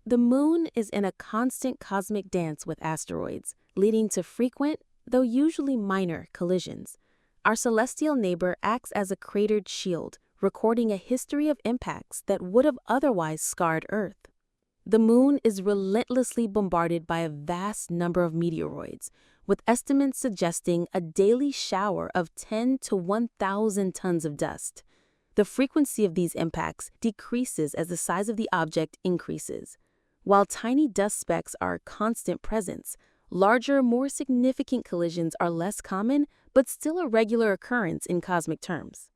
The moon is in a constant cosmic dance with asteroids, leading to frequent, though usually minor, collisions. Our celestial neighbor acts as a cratered shield, recording a history of impacts that would have otherwise scarred Earth. The moon is relentlessly bombarded by a vast number of meteoroids, with estimates suggesting a daily shower of 10 to 1,000 tons of dust. The frequency of these impacts decreases as the size of the object increases. While tiny dust specks are a constant presence, larger, more significant collisions are less common but still a regular occurrence in cosmic terms.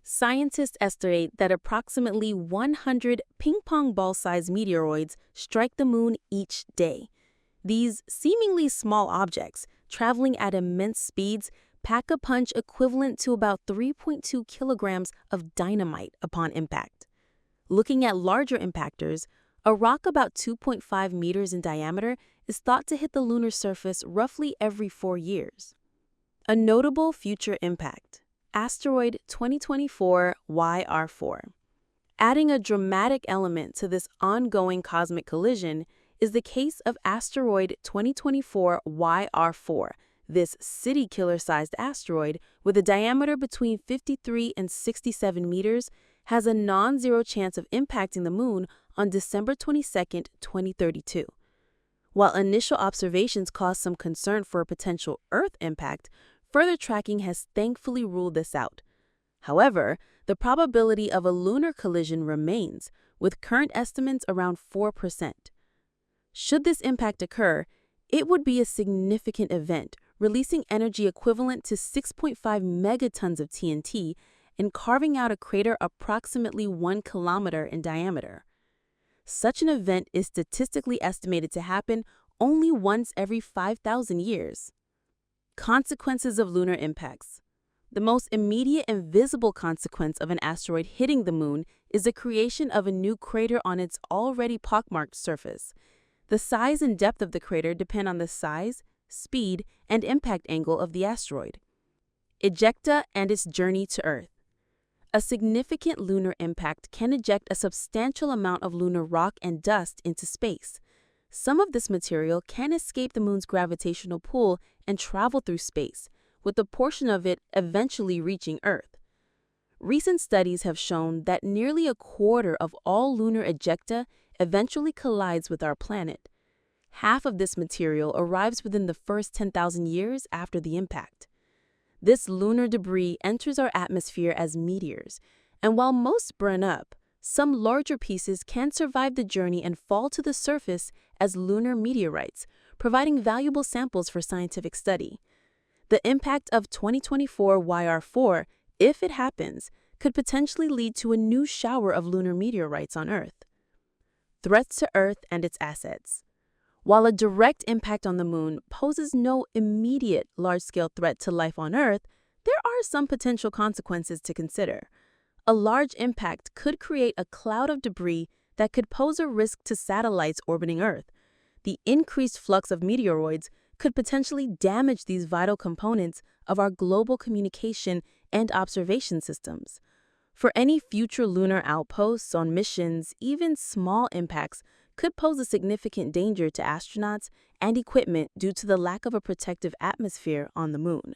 Scientists estimate that approximately 100 ping-pong ball-sized meteoroids strike the moon each day. These seemingly small objects, traveling at immense speeds, pack a punch equivalent to about 3.2 kilograms of dynamite upon impact. Looking at larger impactors, a rock about 2.5 meters in diameter is thought to hit the lunar surface roughly every 4 years. A notable future impact: Asteroid 2024 YR4. Adding a dramatic element to this ongoing cosmic collision is the case of Asteroid 2024 YR4. This city-killer-sized asteroid, with a diameter between 53 and 67 meters, has a non-zero chance of impacting the moon on December 22, 2032. While initial observations caused some concern for a potential Earth impact, further tracking has thankfully ruled this out. However, the probability of a lunar collision remains, with current estimates around 4%. Should this impact occur, it would be a significant event, releasing energy equivalent to 6.5 megatons of TNT and carving out a crater approximately 1 kilometer in diameter. Such an event is statistically estimated to happen only once every 5,000 years. Consequences of lunar impacts. The most immediate and visible consequence of an asteroid hitting the moon is the creation of a new crater on its already pockmarked surface. The size and depth of the crater depend on the size, speed, and impact angle of the asteroid. Ejecta and its journey to Earth. A significant lunar impact can eject a substantial amount of lunar rock and dust into space. Some of this material can escape the moon's gravitational pull and travel through space, with a portion of it eventually reaching Earth. Recent studies have shown that nearly a quarter of all lunar ejecta eventually collides with our planet. Half of this material arrives within the first 10,000 years after the impact. This lunar debris enters our atmosphere as meteors, and while most burn up, some larger pieces can survive the journey and fall to the surface as lunar meteorites, providing valuable samples for scientific study. The impact of 2024 YR4, if it happens, could potentially lead to a new shower of lunar meteorites on Earth. Threats to Earth and its assets. While a direct impact on the moon poses no immediate large-scale threat to life on Earth, there are some potential consequences to consider. A large impact could create a cloud of debris that could pose a risk to satellites orbiting Earth. The increased flux of meteoroids could potentially damage these vital components of our global communication and observation systems. For any future lunar outposts on missions, even small impacts could pose a significant danger to astronauts and equipment due to the lack of a protective atmosphere on the moon.